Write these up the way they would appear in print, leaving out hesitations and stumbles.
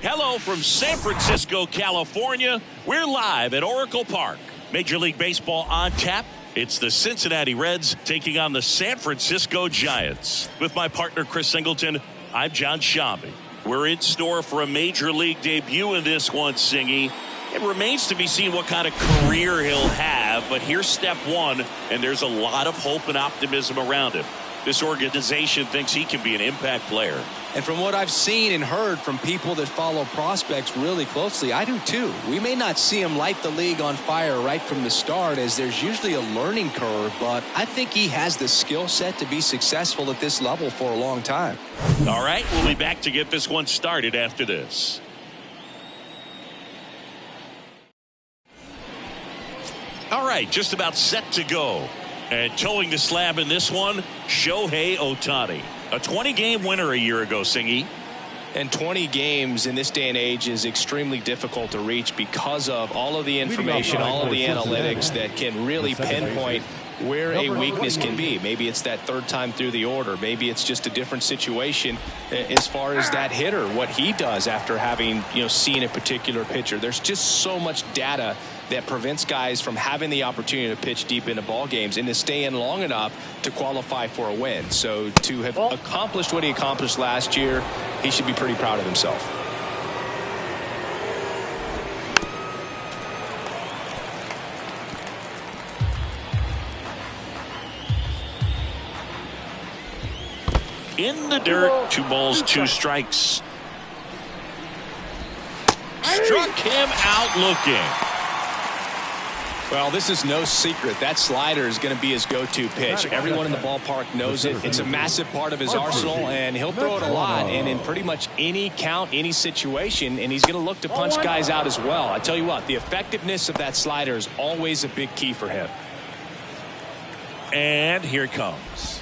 Hello from San Francisco, California. We're live at Oracle Park. Major League Baseball on tap. It's the Cincinnati Reds taking on the San Francisco Giants. With my partner, Chris Singleton, I'm John Shambi. We're in store for a Major League debut in this one, Singy. It remains to be seen what kind of career he'll have, but here's step one, and there's a lot of hope and optimism around him. This organization thinks he can be an impact player. And from what I've seen and heard from people that follow prospects really closely, I do too. We may not see him light the league on fire right from the start, as there's usually a learning curve, but I think he has the skill set to be successful at this level for a long time. All right, we'll be back to get this one started after this. All right, just about set to go. And towing the slab in this one, Shohei Ohtani. A 20-game winner a year ago, Singy. And 20 games in this day and age is extremely difficult to reach because of all of the information, all of the analytics that can really pinpoint where a weakness can be. Maybe it's that third time through the order. Maybe it's just a different situation as far as that hitter, what he does after having, seen a particular pitcher. There's just so much data that prevents guys from having the opportunity to pitch deep into ball games and to stay in long enough to qualify for a win. So to have accomplished what he accomplished last year, he should be pretty proud of himself. in the dirt. 2 balls, 2 strikes. Struck him out looking. Well, this is no secret. That slider is going to be his go-to pitch. Everyone in the ballpark knows it. It's a massive part of his arsenal, and he'll throw it a lot and in pretty much any count, any situation, and he's going to look to punch guys out as well. I tell you what, the effectiveness of that slider is always a big key for him. And here it comes.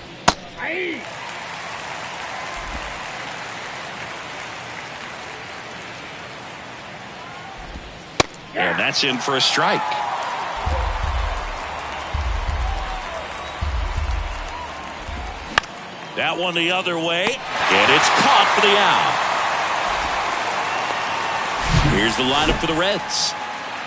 And that's in for a strike. That one the other way, and it's caught for the out. Here's the lineup for the Reds.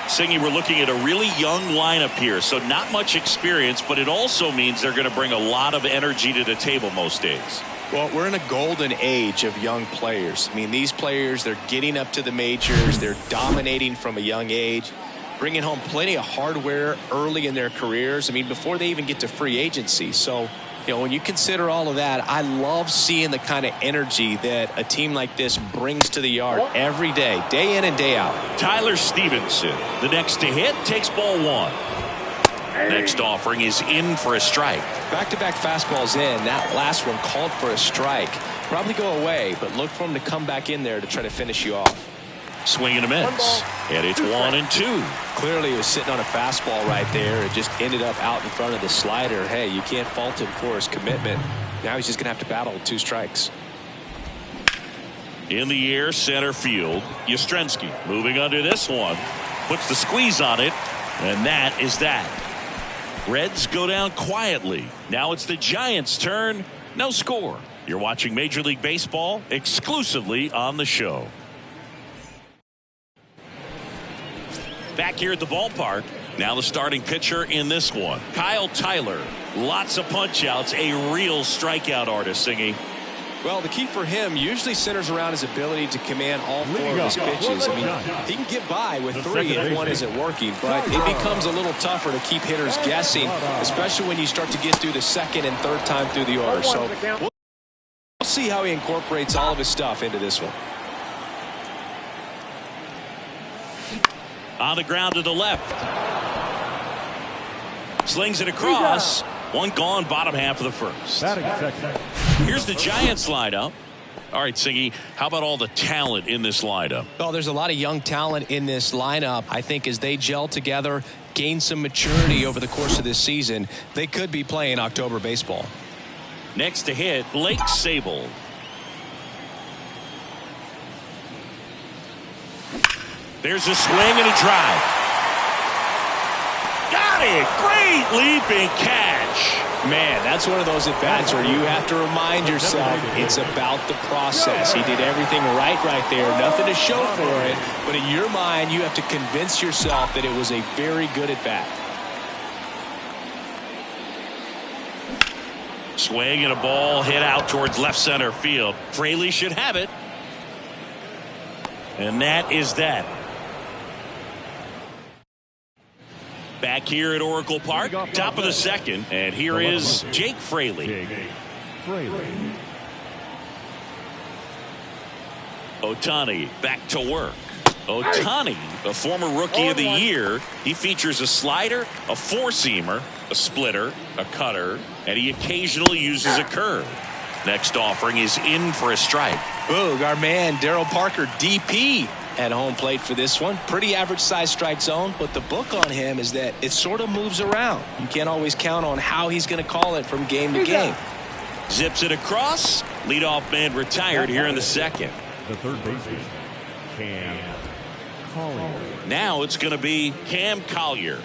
Singy, we're looking at a really young lineup here, so not much experience, but it also means they're going to bring a lot of energy to the table most days. Well, we're in a golden age of young players. I mean, these players, they're getting up to the majors. They're dominating from a young age, bringing home plenty of hardware early in their careers. I mean, before they even get to free agency. So, you know, when you consider all of that, I love seeing the kind of energy that a team like this brings to the yard every day in and day out. Tyler Stevenson, the next to hit, takes ball 1. Next offering is in for a strike. Back-to-back fastballs in. That last one called for a strike. Probably go away, but look for him to come back in there to try to finish you off. Swing and a miss. And it's 1-2. Clearly he was sitting on a fastball right there. It just ended up out in front of the slider. Hey, you can't fault him for his commitment. Now he's just going to have to battle with 2 strikes. In the air, center field. Yastrzemski moving under this one. Puts the squeeze on it. And that is that. Reds go down quietly. Now it's the Giants' turn. No score. You're watching Major League Baseball exclusively on the show. Back here at the ballpark. Now the starting pitcher in this one, Kyle Tyler. Lots of punch outs. A real strikeout artist, Singy. Well, the key for him usually centers around his ability to command all 4 of his pitches. I mean, he can get by with 3 if one isn't working, but it becomes a little tougher to keep hitters guessing, especially when you start to get through the 2nd and 3rd time through the order. So we'll see how he incorporates all of his stuff into this one. On the ground to the left. Slings it across. One gone, bottom half of the first. Here's the Giants lineup. All right, Singy, how about all the talent in this lineup? Well, there's a lot of young talent in this lineup. I think as they gel together, gain some maturity over the course of this season, they could be playing October baseball. Next to hit, Blake Sabol. There's a swing and a drive. Got it. Great leaping catch. Man, that's one of those at-bats where you have to remind yourself it's about the process. He did everything right there. Nothing to show for it. But in your mind, you have to convince yourself that it was a very good at-bat. Swing and a ball hit out towards left center field. Fraley should have it. And that is that. Back here at Oracle Park, top of the 2nd, and here is Jake Fraley. Ohtani back to work. Ohtani, a former Rookie of the Year, he features a slider, a 4-seamer, a splitter, a cutter, and he occasionally uses a curve. Next offering is in for a strike. Boog, our man Daryl Parker, DP, at home plate for this one. Pretty average size strike zone, but the book on him is that it sort of moves around. You can't always count on how he's going to call it from game to game. Zips it across. Leadoff man retired here in the 2nd. The third baseman, Cam Collier. Now it's going to be Cam Collier.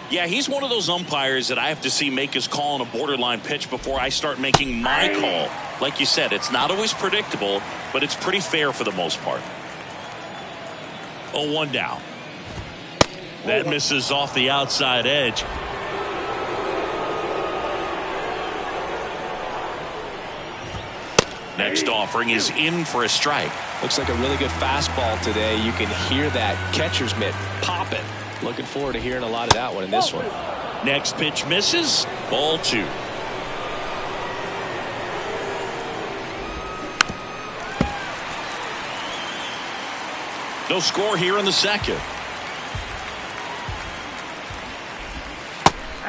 Yeah, he's one of those umpires that I have to see make his call on a borderline pitch before I start making my call. Like you said, it's not always predictable, but it's pretty fair for the most part. 0-1 down. That misses off the outside edge. Next offering is in for a strike. Looks like a really good fastball today. You can hear that catcher's mitt popping. Looking forward to hearing a lot of that one in this one. Next pitch misses. Ball 2. No score here in the second.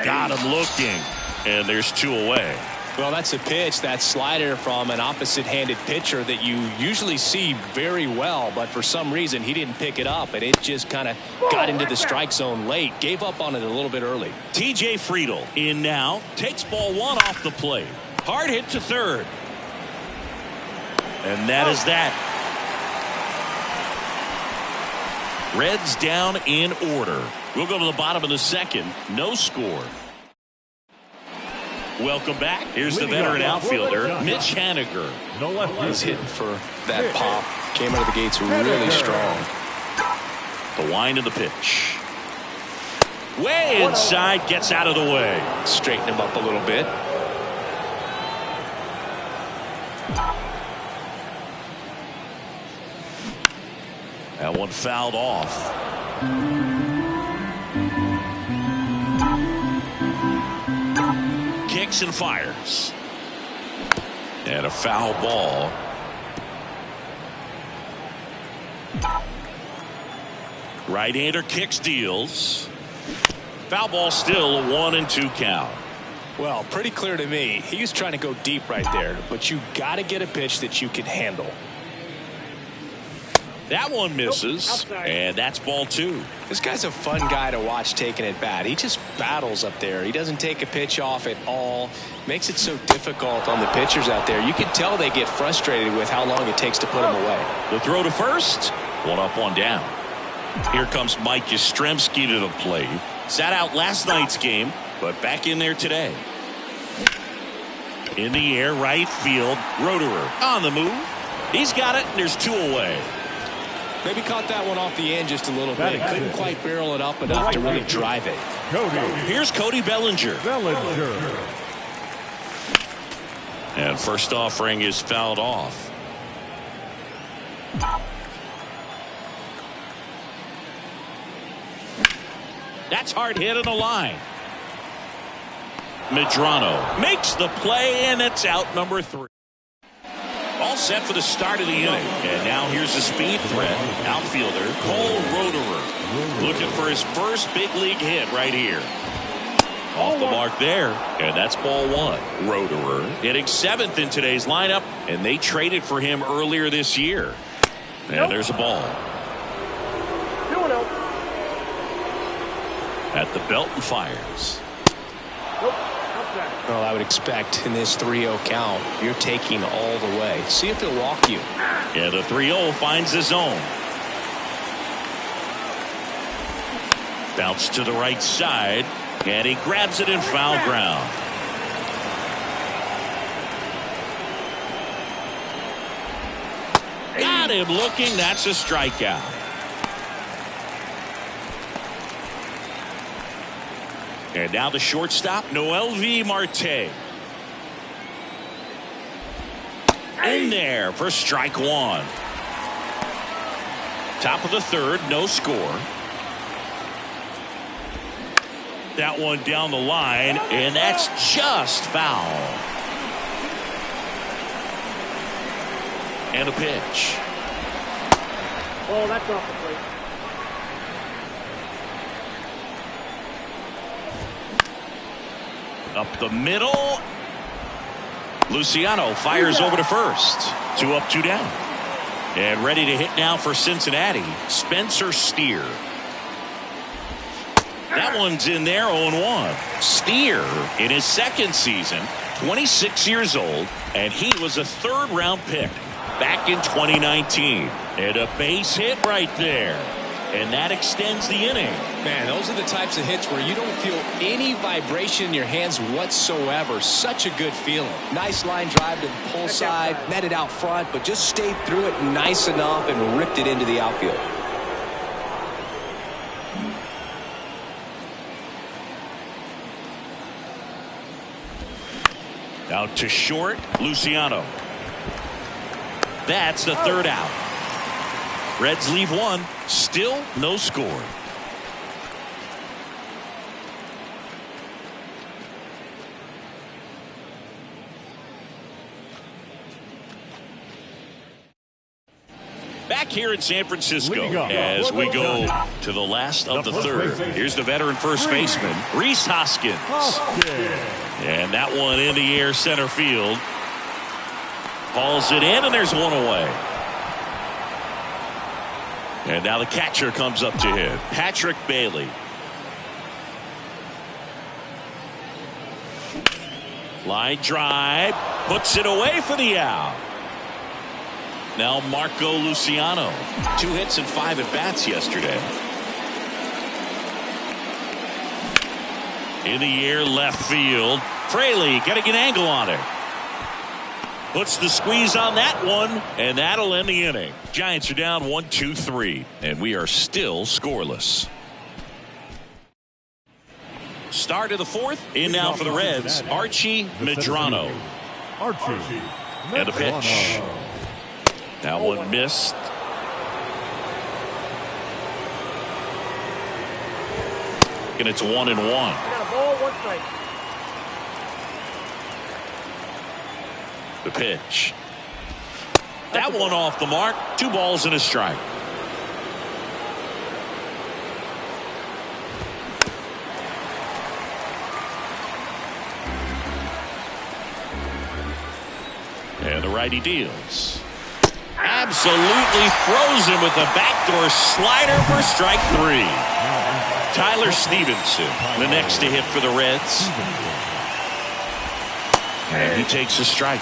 Got him looking, and there's 2 away. Well, that's a pitch, that slider from an opposite-handed pitcher that you usually see very well, but for some reason he didn't pick it up, and it just kind of got into the strike zone late. Gave up on it a little bit early. TJ Friedl in now, takes ball 1 off the plate. Hard hit to third. And that is that. Reds down in order. We'll go to the bottom of the second. No score. Welcome back. Here's the veteran outfielder, Mitch Haniger. He's hitting for that pop. Came out of the gates really strong. The wind of the pitch. Way inside, gets out of the way. Straighten him up a little bit. That one fouled off. Kicks and fires. And a foul ball. Right-hander kicks, deals. Foul ball, still a 1-2 count. Well, pretty clear to me. He was trying to go deep right there, but you got to get a pitch that you can handle. That one misses, and that's ball 2. This guy's a fun guy to watch taking at bat. He just battles up there. He doesn't take a pitch off at all. Makes it so difficult on the pitchers out there. You can tell they get frustrated with how long it takes to put him away. The throw to first. 1 up, 1 down. Here comes Mike Yastrzemski to the plate. Sat out last night's game, but back in there today. In the air, right field. Roederer on the move. He's got it, and there's 2 away. Maybe caught that one off the end just a little bit. Couldn't quite barrel it up enough to really drive it. Here's Cody Bellinger. And first offering is fouled off. That's hard hit in the line. Medrano makes the play, and it's out, number 3. All set for the start of the inning. And now here's the speed threat. Outfielder Cole Roederer looking for his first big league hit right here. Off the mark there. And that's ball 1. Roederer hitting 7th in today's lineup. And they traded for him earlier this year. And there's a ball. At the belt and fires. Well, I would expect in this 3-0 count, you're taking all the way. See if he'll walk you. Yeah, the 3-0 finds the zone. Bounce to the right side, and he grabs it in foul ground. Got him looking. That's a strikeout. And now the shortstop, Noel V. Marte. In there for strike 1. Top of the 3rd, no score. That one down the line, and that's just foul. And a pitch. Oh, that's off the plate. Up the middle. Luciano fires over to first. 2 up, 2 down. And ready to hit now for Cincinnati, Spencer Steer. That one's in there, 0-1. Steer in his 2nd season, 26 years old, and he was a 3rd-round pick back in 2019. And a base hit right there. And that extends the inning. Man, those are the types of hits where you don't feel any vibration in your hands whatsoever. Such a good feeling. Nice line drive to the pull side, netted out front, but just stayed through it nice enough and ripped it into the outfield. Out to short, Luciano. That's the 3rd out. Reds leave 1. Still no score. Back here in San Francisco as we go to the last of the third. Here's the veteran first baseman, Rhys Hoskins. And that one in the air center field. Hauls it in, and there's one away. And now the catcher comes up to hit, Patrick Bailey. Line drive, puts it away for the out. Now Marco Luciano. 2 hits and 5 at-bats yesterday. In the air, left field. Fraley getting an angle on it. Puts the squeeze on that one, and that'll end the inning. Giants are down 1-2-3, and we are still scoreless. Start of the fourth. In now for the Reds, Archie Medrano. And a pitch. That one missed. And it's 1-1. Got a ball, 1 strike. The pitch. That one off the mark. 2 balls and a strike. And the righty deals. Absolutely throws him with a backdoor slider for strike 3. Tyler Stevenson, the next to hit for the Reds. And he takes a strike.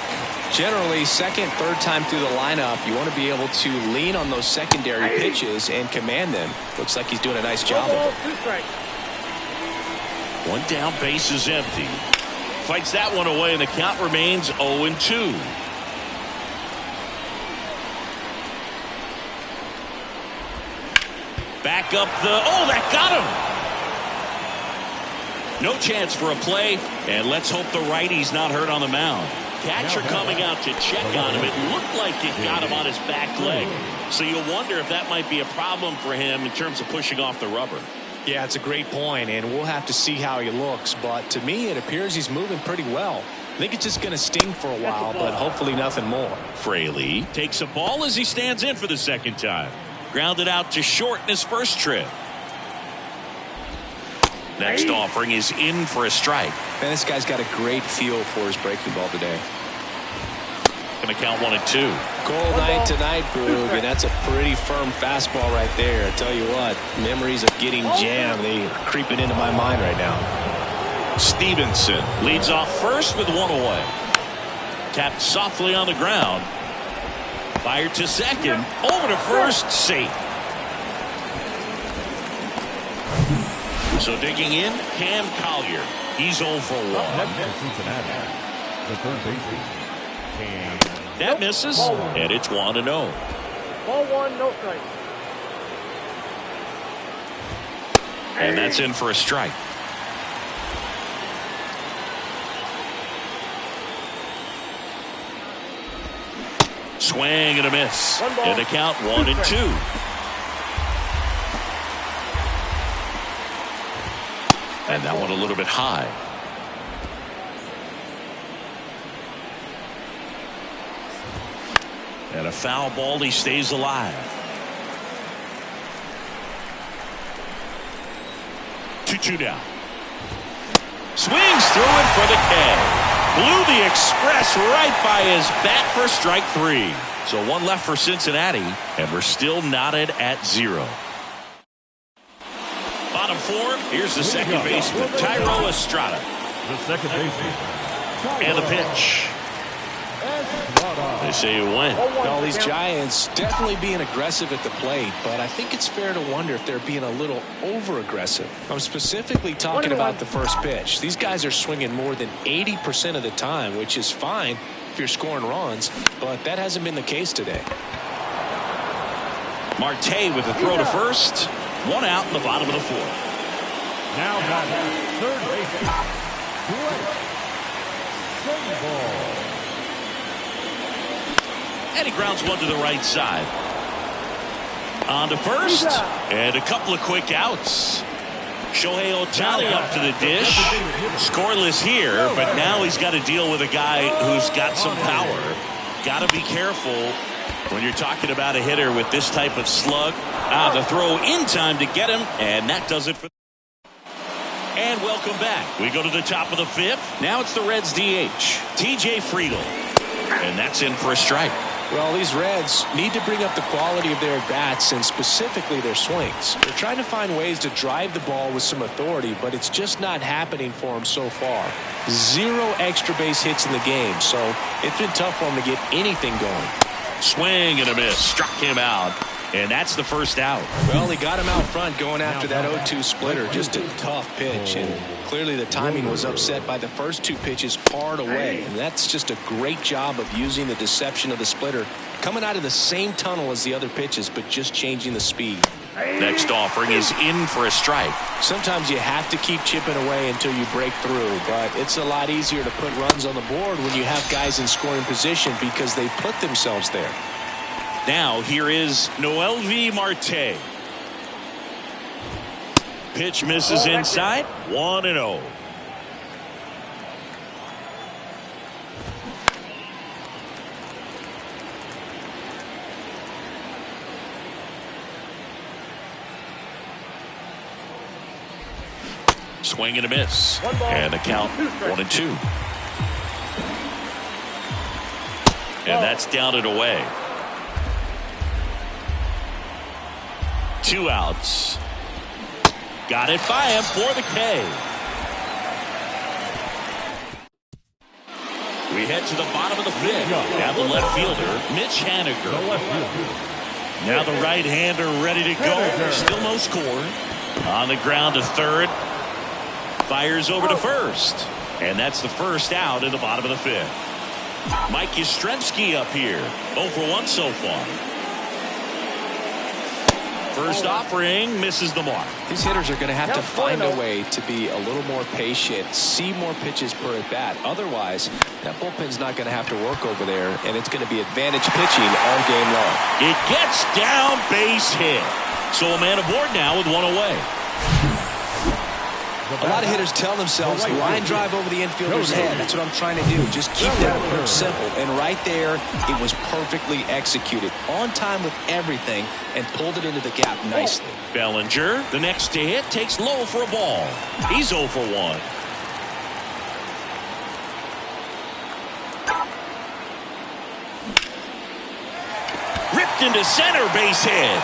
Generally, second, third time through the lineup, you want to be able to lean on those secondary pitches and command them. Looks like he's doing a nice job of it. 2 strikes. 1 down, base is empty. Fights that one away, and the count remains 0-2. Back up that got him. No chance for a play, and let's hope the righty's not hurt on the mound. Catcher coming out to check on him. It looked like it got him on his back leg. So you wonder if that might be a problem for him in terms of pushing off the rubber. Yeah, it's a great point, and we'll have to see how he looks. But to me, it appears he's moving pretty well. I think it's just going to sting for a while, but hopefully nothing more. Fraley takes a ball as he stands in for the second time. Grounded out to short in his first trip. Next offering is in for a strike. Man, this guy's got a great feel for his breaking ball today. Going to count 1-2. Cold night tonight, Boog, and that's a pretty firm fastball right there. I tell you what, memories of getting jammed, they are creeping into my mind right now. Stevenson leads off first with 1 away. Tapped softly on the ground. Fired to second. Over to first. Safe. So digging in, Cam Collier. He's 0 for 1. The third baseman, Cam. That misses, and it's 1-0. Ball 1, no strike. And that's in for a strike. Swing and a miss. And the count 1-2. And that one a little bit high. And a foul ball. He stays alive. 2-2 down. Swings through it for the K. Blew the express right by his bat for strike 3. So 1 left for Cincinnati, and we're still knotted at 0. Bottom 4, here's the second baseman, Tyro Estrada. The second baseman. And the pitch. They say it went. Well, these Giants definitely being aggressive at the plate, but I think it's fair to wonder if they're being a little over-aggressive. I'm specifically talking about the first pitch. These guys are swinging more than 80% of the time, which is fine if you're scoring runs, but that hasn't been the case today. Marte with the throw to first. 1 out in the bottom of the 4th. Now batting, third baseman, Blake Snowball. And he grounds one to the right side. On to first. And a couple of quick outs. Shohei Ohtani up to the dish. Scoreless here, but now he's got to deal with a guy who's got some power. Got to be careful When you're talking about a hitter with this type of slug, the throw in time to get him, and that does it for. And welcome back. We go to the top of the fifth. Now it's the Reds DH, TJ Friedl. And that's in for a strike. Well, these Reds need to bring up the quality of their bats and specifically their swings. They're trying to find ways to drive the ball with some authority, but it's just not happening for them so far. 0 extra base hits in the game, so it's been tough for them to get anything going. Swing and a miss. Struck him out. And that's the first out. Well, he got him out front going after that 0-2 splitter. Just a tough pitch. And clearly the timing was upset by the first 2 pitches hard away. And that's just a great job of using the deception of the splitter. Coming out of the same tunnel as the other pitches, but just changing the speed. Next offering is in for a strike. Sometimes you have to keep chipping away until you break through. But it's a lot easier to put runs on the board when you have guys in scoring position because they put themselves there. Now here is Noelvi Marte. Pitch misses inside. 1-0. Swing and a miss. And the count 1-2. And that's down and away. 2 outs. Got it by him for the K. We head to the bottom of the fifth. Now the left fielder, Mitch Haniger. Now the right-hander ready to go. Still no score. On the ground to third. Fires over to first. And that's the first out in the bottom of the fifth. Mike Yastrzemski up here. 0 for 1 so far. First offering misses the mark. These hitters are going to have to find a way to be a little more patient, see more pitches per at bat. Otherwise, that bullpen's not going to have to work over there, and it's going to be advantage pitching all game long. It gets down, base hit. So a man aboard now with 1 away. A lot of hitters tell themselves line drive over the infielder's head. That's what I'm trying to do. Just keep that approach simple. And right there, it was perfectly executed. On time with everything and pulled it into the gap nicely. Bellinger, the next to hit, takes low for a ball. He's 0 for 1. Ripped into center, base hit.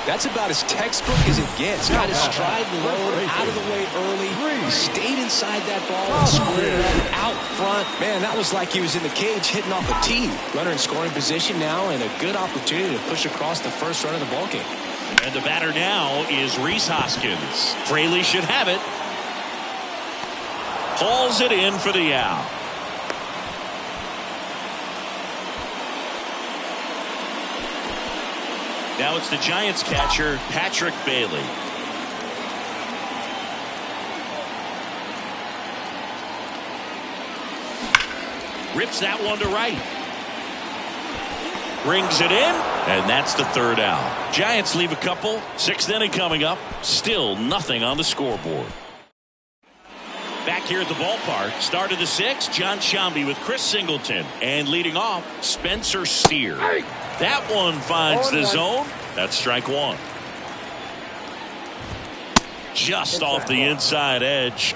That's about as textbook as it gets. Got his stride low, out of the way early. Stayed inside that ball and squared it up out front. Man, that was like he was in the cage hitting off a tee. Runner in scoring position now and a good opportunity to push across the first run of the ballgame. And the batter now is Rhys Hoskins. Fraley should have it. Hauls it in for the out. Now it's the Giants catcher, Patrick Bailey. Rips that one to right. Brings it in, and that's the third out. Giants leave a couple. 6th inning coming up. Still nothing on the scoreboard. Back here at the ballpark, start of the 6th, John Sciambi with Chris Singleton. And leading off, Spencer Steer. That one finds the zone. That's strike 1. Just off the inside edge.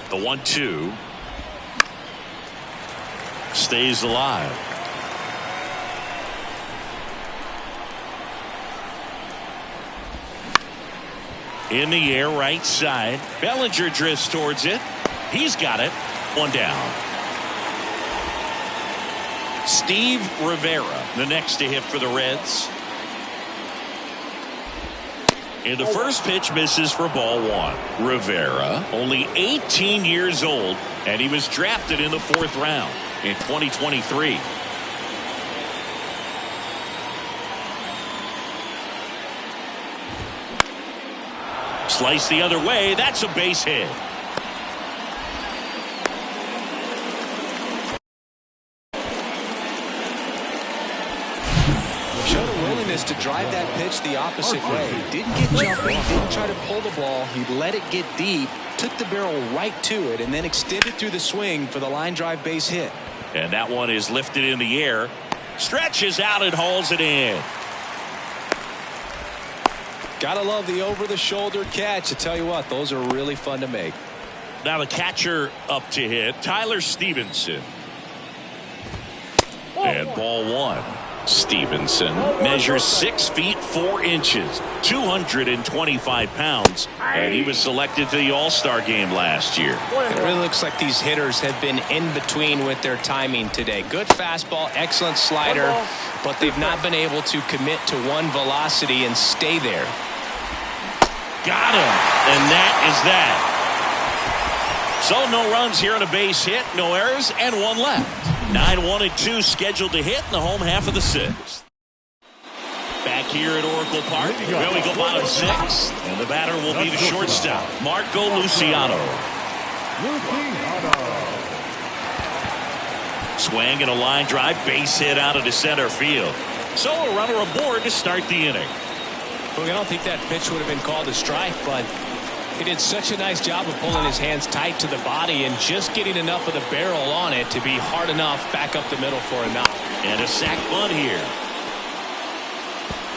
The 1-2 stays alive. In the air, right side. Bellinger drifts towards it. He's got it. 1 down. Steve Rivera, the next to hit for the Reds. And the first pitch misses for ball 1. Rivera, only 18 years old, and he was drafted in the 4th round in 2023. Slice the other way. That's a base hit. Showed a willingness to drive that pitch the opposite way. Didn't get jumping, didn't try to pull the ball. He let it get deep, took the barrel right to it, and then extended through the swing for the line drive base hit. And that one is lifted in the air. Stretches out and hauls it in. Gotta love the over-the-shoulder catch. I tell you what, those are really fun to make. Now the catcher up to hit, Tyler Stevenson. And ball one. Stevenson measures 6 feet 4 inches, 225 pounds, and he was selected to the All-Star game last year. It really looks like these hitters have been in between with their timing today. Good fastball, excellent slider, but they've not been able to commit to one velocity and stay there. Got him, and that is that. So no runs here on a base hit, no errors, and one left. 9-1-2 scheduled to hit in the home half of the 6th. Back here at Oracle Park, where we go bottom 6th, and the batter will be the shortstop, Marco Luciano. Swing and a line drive, base hit out into center field. So a runner aboard to start the inning. Well, I don't think that pitch would have been called a strike, but he did such a nice job of pulling his hands tight to the body and just getting enough of the barrel on it to be hard enough back up the middle for a knock. And a sac bunt here.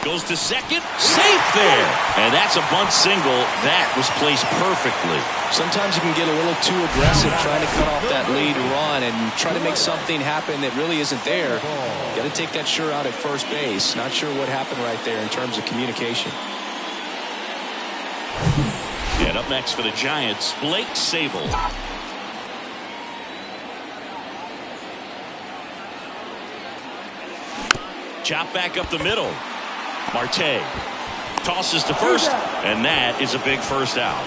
Goes to second, safe there. And that's a bunt single. That was placed perfectly. Sometimes you can get a little too aggressive trying to cut off that lead run and try to make something happen that really isn't there. Got to take that sure out at first base. Not sure what happened right there in terms of communication. And up next for the Giants, Blake Sable. Chop back up the middle. Marte tosses to first, and that is a big first out.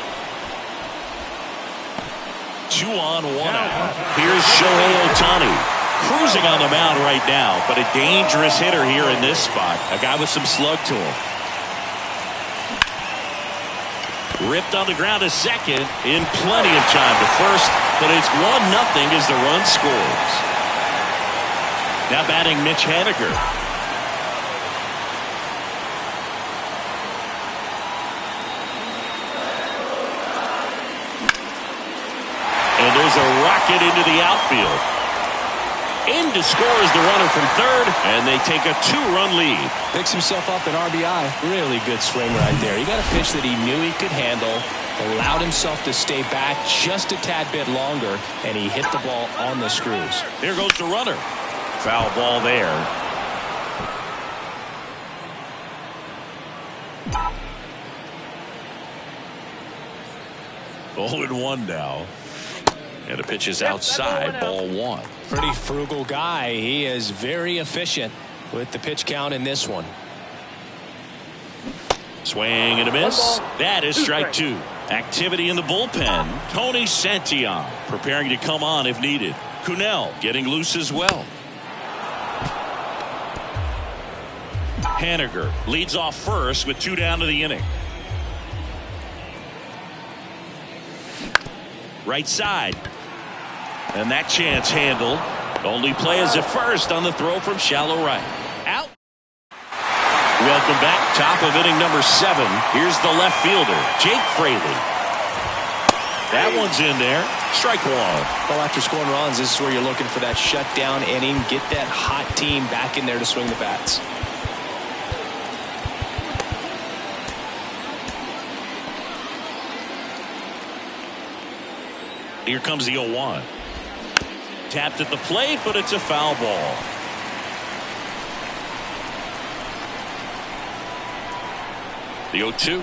2 on, 1 out. Here's Shohei Ohtani, cruising on the mound right now, but a dangerous hitter here in this spot. A guy with some slug to him. Ripped on the ground to second in plenty of time to first, but it's 1-0 as the run scores. Now batting Mitch Haniger. And there's a rocket into the outfield. In to score is the runner from third, and they take a 2-run lead. Picks himself up an RBI. Really good swing right there. He got a pitch that he knew he could handle, allowed himself to stay back just a tad bit longer, and he hit the ball on the screws. There goes the runner. Foul ball there. Oh, and 1 now. And the pitch is outside, ball 1. Pretty frugal guy. He is very efficient with the pitch count in this one. Swing and a miss. That is strike 2. Activity in the bullpen. Tony Santillan preparing to come on if needed. Cunell getting loose as well. Haniger leads off first with 2 down to the inning. Right side. And that chance handled. Only play is at first on the throw from shallow right. Out. Welcome back. Top of inning number 7. Here's the left fielder, Jake Fraley. That one's in there. Strike 1. Well, after scoring runs, this is where you're looking for that shutdown inning. Get that hot team back in there to swing the bats. Here comes the 0-1. Tapped at the plate, but it's a foul ball. The 0-2.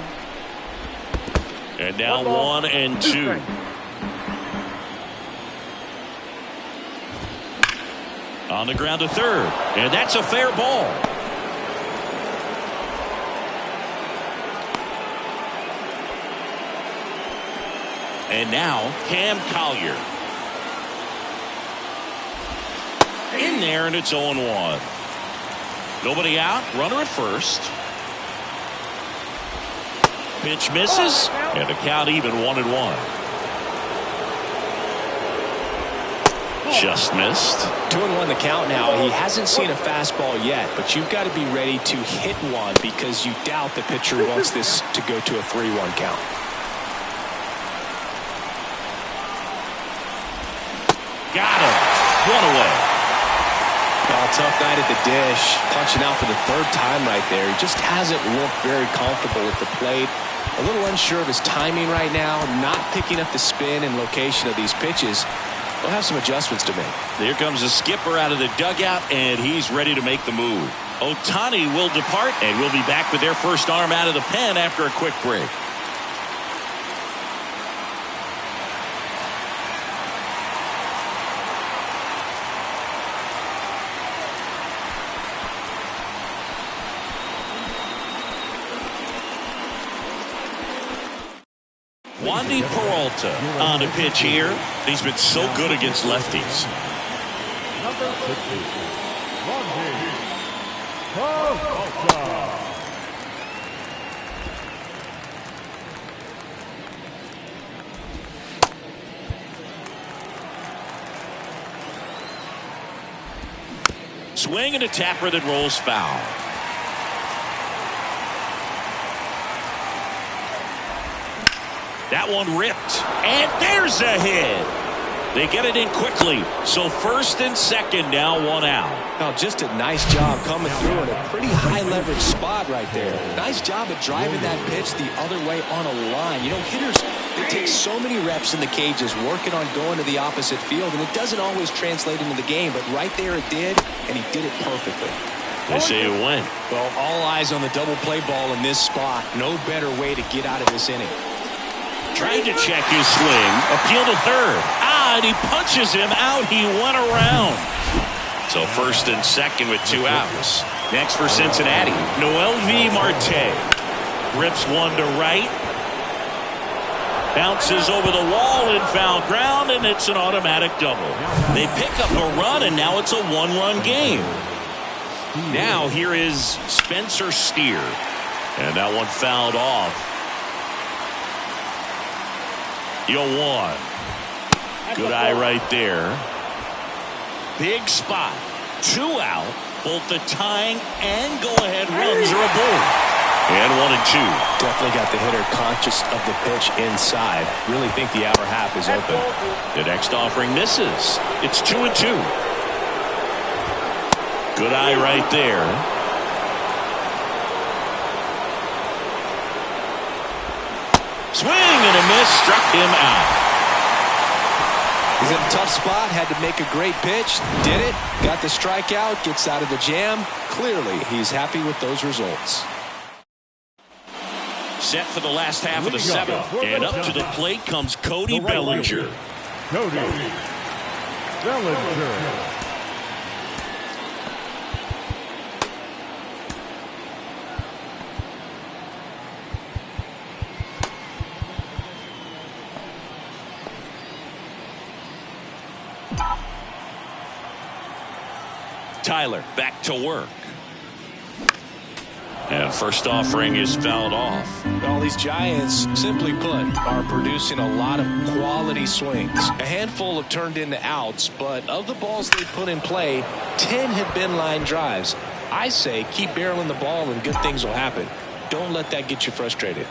And now 1 and 2. On the ground to third. And that's a fair ball. And now Cam Collier. In there, and it's 0-1. Nobody out. Runner at first. Pitch misses, and the count even 1-1. Just missed. 2-1 the count now. He hasn't seen a fastball yet, but you've got to be ready to hit one because you doubt the pitcher wants this to go to a 3-1 count. Got him. One away. Oh, tough night at the dish. Punching out for the third time right there. He just hasn't looked very comfortable at the plate. A little unsure of his timing right now. Not picking up the spin and location of these pitches. We'll have some adjustments to make. Here comes the skipper out of the dugout, and he's ready to make the move. Ohtani will depart, and we'll be back with their first arm out of the pen after a quick break. Wandy Peralta on a pitch here. He's been so good against lefties. Number 60, Wandy Peralta. Swing and a tapper that rolls foul. That one ripped, and there's a hit. They get it in quickly, so first and second now, one out. Now just a nice job coming through in a pretty high leverage spot right there. Nice job at driving that pitch the other way on a line. You know, hitters, they take so many reps in the cages working on going to the opposite field, and it doesn't always translate into the game, but right there it did, and he did it perfectly. They say it went. Well, all eyes on the double play ball in this spot. No better way to get out of this inning. Trying to check his swing. Appeal to third. And he punches him out. He went around. So first and second with 2 outs. Next for Cincinnati, Noel V. Marte. Rips one to right. Bounces over the wall in foul ground, and it's an automatic double. They pick up a run, and now it's a 1-run game. Now here is Spencer Steer. And that one fouled off. 0-1. Good eye right there. Big spot. 2 out. Both the tying and go-ahead runs are aboard. And 1 and 2. Definitely got the hitter conscious of the pitch inside. Really think the outer half is open. The next offering misses. It's 2 and 2. Good eye right there. Swing and a miss, struck him out. He's in a tough spot, had to make a great pitch, did it, got the strikeout, gets out of the jam. Clearly, he's happy with those results. Set for the last half of the 7th, and up to the plate comes Cody Bellinger. Cody Bellinger. Tyler back to work. And first offering is fouled off. All these Giants, simply put, are producing a lot of quality swings. A handful have turned into outs, but of the balls they put in play, 10 have been line drives. I say keep barreling the ball and good things will happen. Don't let that get you frustrated.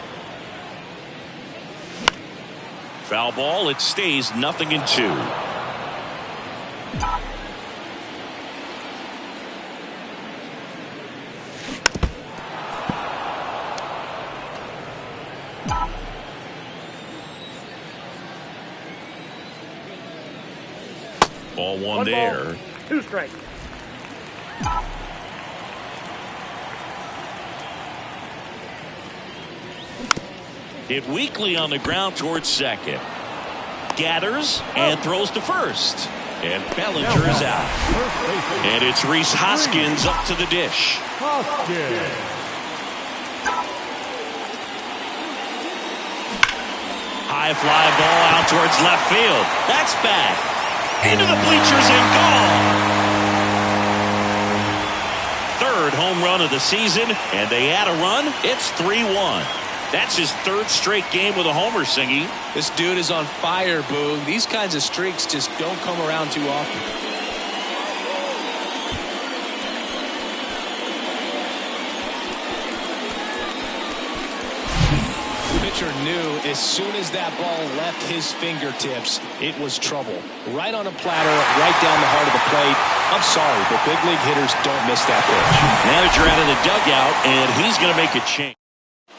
Foul ball, it stays 0-2. Ball one there. Ball, 2 strikes. Hit weakly on the ground towards second. Gathers and throws to first. And Bellinger is out. And it's Rhys Hoskins up to the dish. High fly ball out towards left field. That's back. Into the bleachers and gone. Third home run of the season, and they add a run. It's 3-1. That's his third straight game with a homer, Singy. This dude is on fire, Boog. These kinds of streaks just don't come around too often. The pitcher knew as soon as that ball left his fingertips, it was trouble. Right on a platter, right down the heart of the plate. I'm sorry, but big league hitters don't miss that pitch. Manager out of the dugout, and he's going to make a change.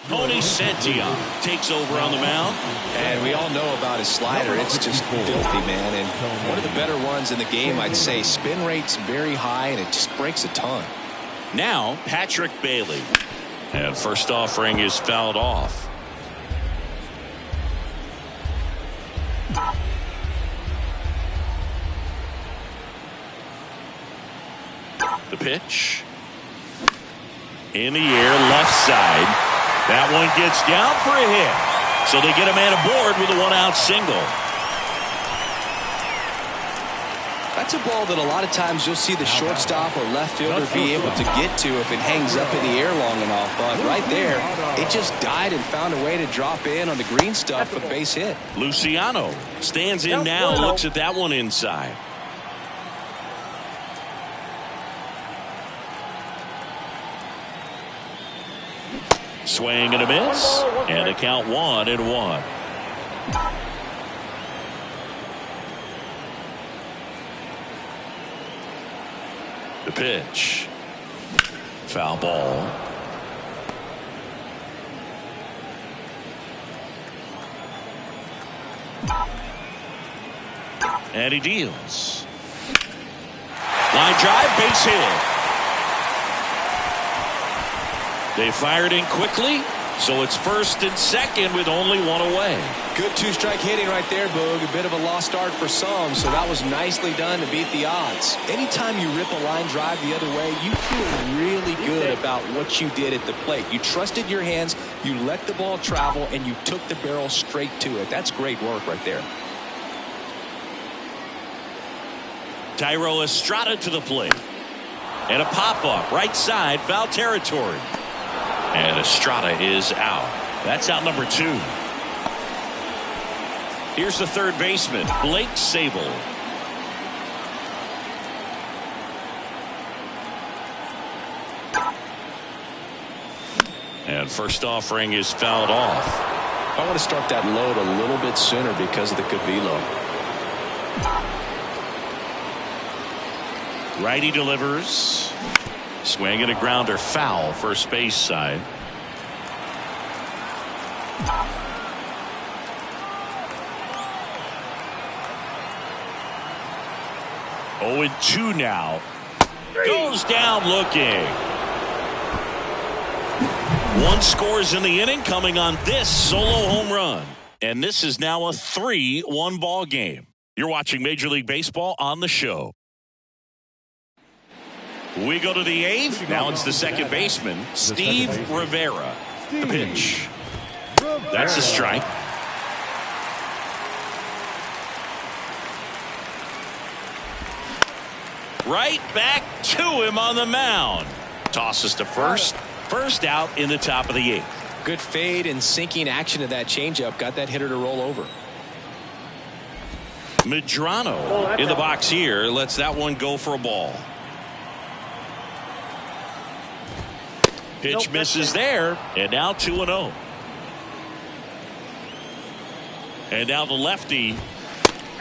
Tony Santillan takes over on the mound. And we all know about his slider. It's just filthy, man. And one of the better ones in the game, I'd say. Spin rate's very high, and it just breaks a ton. Now, Patrick Bailey. And first offering is fouled off. The pitch. In the air, left side. That one gets down for a hit. So they get a man aboard with a one-out single. That's a ball that a lot of times you'll see the shortstop or left fielder be able to get to if it hangs up in the air long enough. But right there, it just died and found a way to drop in on the green stuff for the base hit. Luciano stands in now, looks at that one inside. Swing and a miss, and a count 1-1. The pitch. Foul ball. And he deals. Line drive, base hit. They fired in quickly, so it's first and second with only one away. Good two-strike hitting right there, Boog. A bit of a lost start for some, so that was nicely done to beat the odds. Anytime you rip a line drive the other way, you feel really good about what you did at the plate. You trusted your hands, you let the ball travel, and you took the barrel straight to it. That's great work right there. Thairo Estrada to the plate. And a pop-up, right side, foul territory. And Estrada is out. That's out number 2. Here's the third baseman, Blake Sable. And first offering is fouled off. I want to start that load a little bit sooner because of the good velo. Righty delivers. Swing and a grounder, foul, first base side. Oh, and 2 now. Goes down looking. 1 scores in the inning, coming on this solo home run. And this is now a 3-1 ball game. You're watching Major League Baseball on the show. We go to the 8th. Now it's the second baseman, Steve Rivera. The pitch. That's a strike. Right back to him on the mound. Tosses to first. First out in the top of the 8th. Good fade and sinking action of that changeup. Got that hitter to roll over. Medrano in the box here. Lets that one go for a ball. Pitch misses there, and now 2-0. And now the lefty,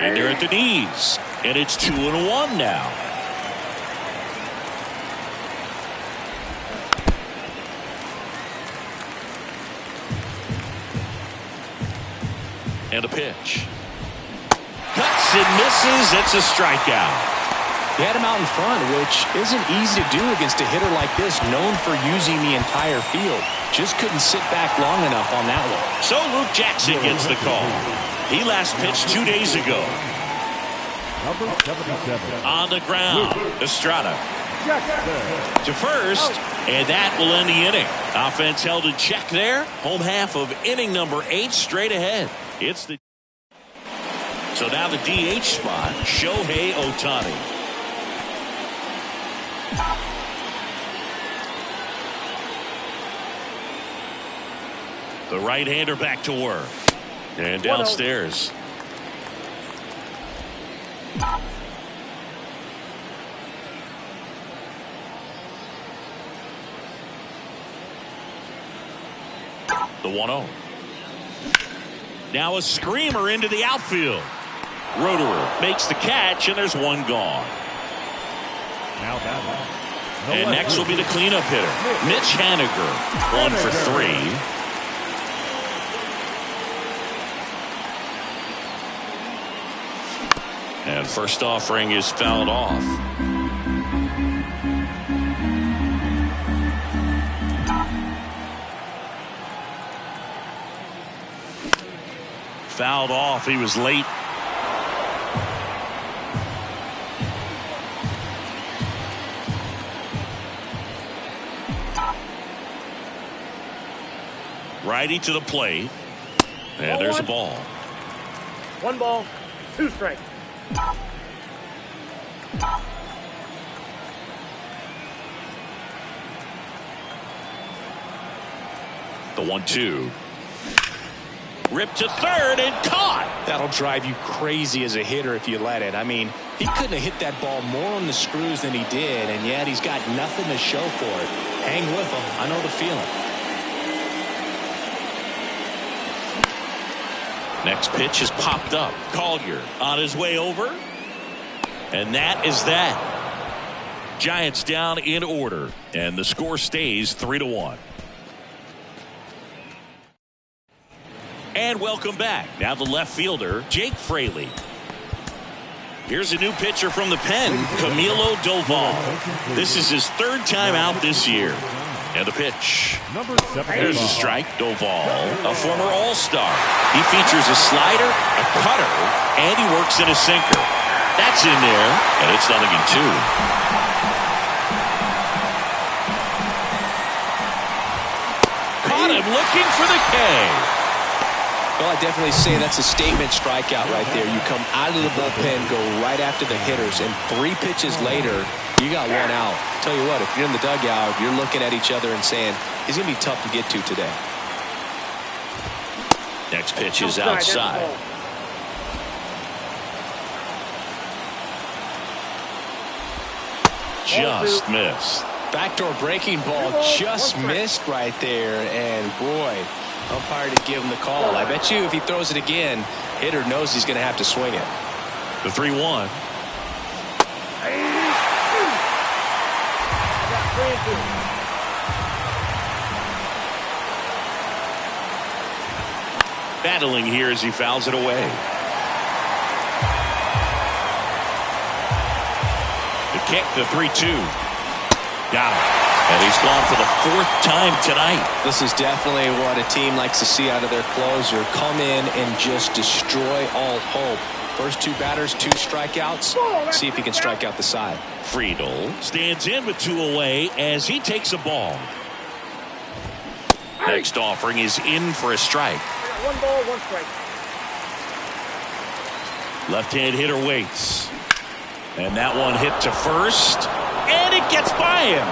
and they're at the knees, and it's 2-1 now. And a pitch. Cuts and misses. It's a strikeout. He had him out in front, which isn't easy to do against a hitter like this, known for using the entire field. Just couldn't sit back long enough on that one. So Luke Jackson gets the call. He last pitched 2 days ago. Number 77. On the ground, Estrada to first, and that will end the inning. Offense held in check there. Home half of inning number 8 straight ahead. It's the so now the DH spot, Shohei Ohtani. The right-hander back to work. And downstairs. The 1-0. Now a screamer into the outfield. Roederer makes the catch, and there's one gone. Now batting. And next will be the cleanup hitter, Mitch Haniger, 1 for 3. And first offering is fouled off. Fouled off. He was late. Righty to the plate. And there's a ball. 1 ball, 2 strikes. The 1-2. Ripped to third and caught. That'll drive you crazy as a hitter if you let it. I mean, he couldn't have hit that ball more on the screws than he did, and yet he's got nothing to show for it. Hang with him. I know the feeling. Next pitch is popped up. Collier on his way over. And that is that. Giants down in order. And the score stays 3-1. And welcome back. Now the left fielder, Jake Fraley. Here's a new pitcher from the pen, Camilo Doval. This is his 3rd time out this year. And the pitch. There's a strike. Doval, a former All-Star. He features a slider, a cutter, and he works in a sinker. That's in there, and it's 0-2. Caught him looking for the K. Well, I definitely say that's a statement strikeout right there. You come out of the bullpen, go right after the hitters, and 3 pitches later, you got 1 out. Tell you what, if you're in the dugout, you're looking at each other and saying, he's going to be tough to get to today. Next pitch is outside. Just missed. Backdoor breaking ball just missed right there, and boy, umpire to give him the call. I bet you if he throws it again, hitter knows he's going to have to swing it. The 3-1. Battling here as he fouls it away. The kick, the 3-2. Got him. And he's gone for the 4th time tonight. This is definitely what a team likes to see out of their closer. Come in and just destroy all hope. First 2 batters, 2 strikeouts. See if he can strike out the side. Friedel stands in with 2 away as he takes a ball. Next offering is in for a strike. 1 ball, 1 strike. Left-hand hitter waits. And that one hit to first. And it gets by him.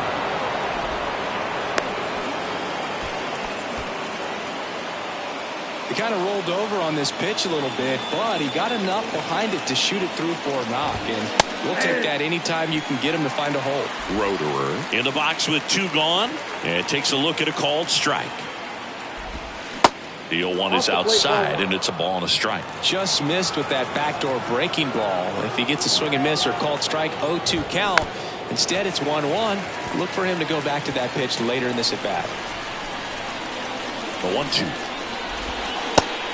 He kind of rolled over on this pitch a little bit, but he got enough behind it to shoot it through for a knock. And we'll take that anytime you can get him to find a hole. Roederer in the box with 2 gone. And takes a look at a called strike. The 0-1 is outside, and it's a ball and a strike. Just missed with that backdoor breaking ball. If he gets a swing and miss or called strike, 0-2 count. Instead, it's 1-1. Look for him to go back to that pitch later in this at-bat. The 1-2.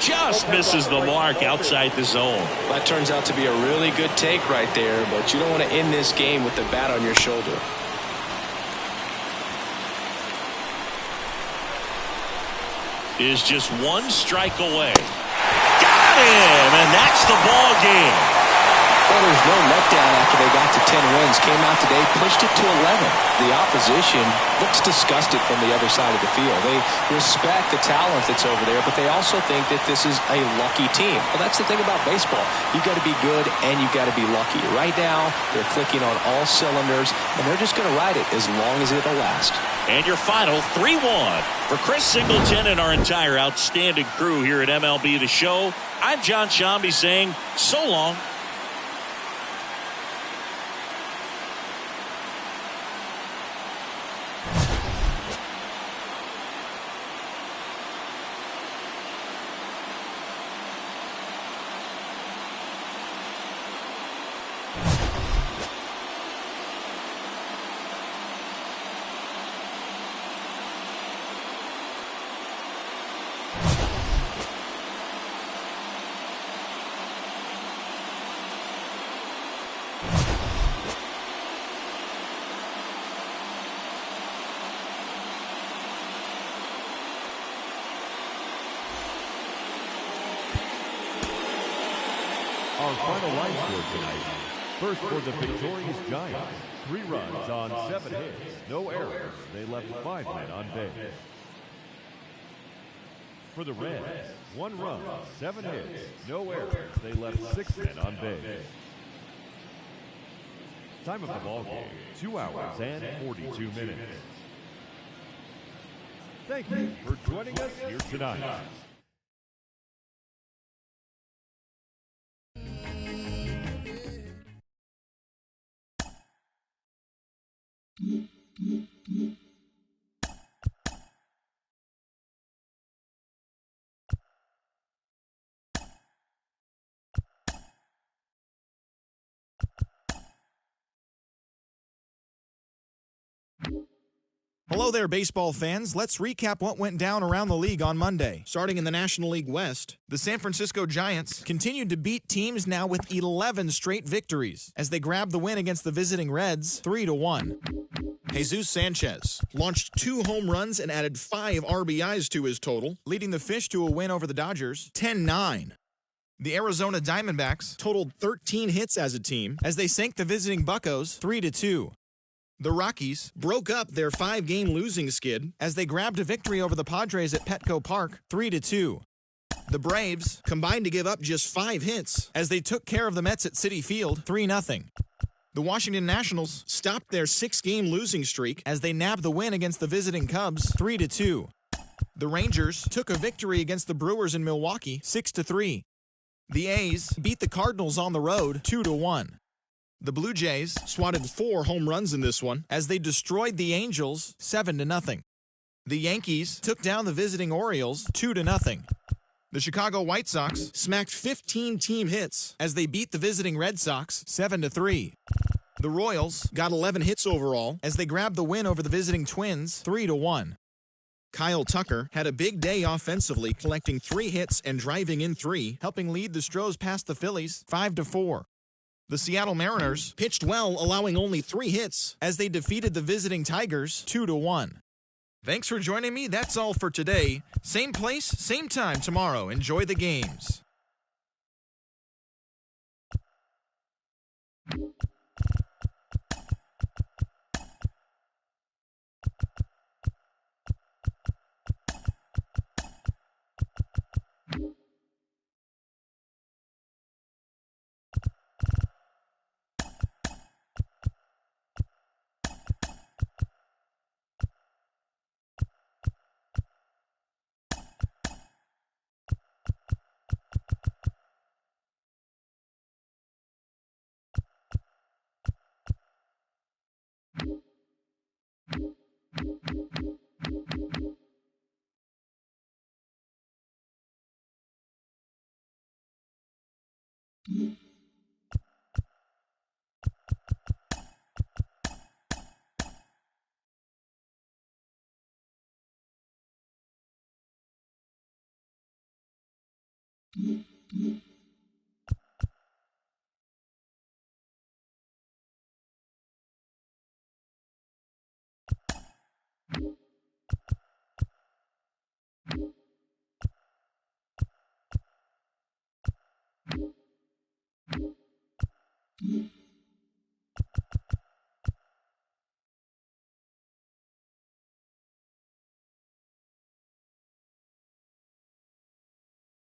Just misses the mark outside the zone. That turns out to be a really good take right there, but you don't want to end this game with the bat on your shoulder. Is just 1 strike away. Got him, and that's the ball game. Well, there's no letdown after they got to 10 wins. Came out today, pushed it to 11. The opposition looks disgusted from the other side of the field. They respect the talent that's over there, but they also think that this is a lucky team. Well, that's the thing about baseball. You've got to be good and you've got to be lucky. Right now, they're clicking on all cylinders, and they're just going to ride it as long as it'll last. And your final 3-1. For Chris Singleton and our entire outstanding crew here at MLB The Show, I'm John Shambi saying so long. Our final line score tonight. First for the victorious Giants. 3 runs on 7 hits. No errors. They left 5 men on base. For the Reds, 1 run, 7 hits. No errors. They left 6 men on base. Time of the ball game, 2 hours and 42 minutes. Thank you for joining us here tonight. Hello there, baseball fans. Let's recap what went down around the league on Monday. Starting in the National League West, the San Francisco Giants continued to beat teams now with 11 straight victories as they grabbed the win against the visiting Reds 3-1. Jesus Sanchez launched 2 home runs and added 5 RBIs to his total, leading the Fish to a win over the Dodgers 10-9. The Arizona Diamondbacks totaled 13 hits as a team as they sank the visiting Buccos 3-2. The Rockies broke up their 5-game losing skid as they grabbed a victory over the Padres at Petco Park 3-2. The Braves combined to give up just 5 hits as they took care of the Mets at Citi Field 3-0. The Washington Nationals stopped their 6-game losing streak as they nabbed the win against the visiting Cubs 3-2. The Rangers took a victory against the Brewers in Milwaukee 6-3. The A's beat the Cardinals on the road 2-1. The Blue Jays swatted 4 home runs in this one as they destroyed the Angels 7-0. The Yankees took down the visiting Orioles 2-0. The Chicago White Sox smacked 15 team hits as they beat the visiting Red Sox 7-3. The Royals got 11 hits overall as they grabbed the win over the visiting Twins 3-1. Kyle Tucker had a big day offensively, collecting 3 hits and driving in 3, helping lead the Stros past the Phillies 5-4. The Seattle Mariners pitched well, allowing only 3 hits as they defeated the visiting Tigers 2-1. Thanks for joining me. That's all for today. Same place, same time tomorrow. Enjoy the games.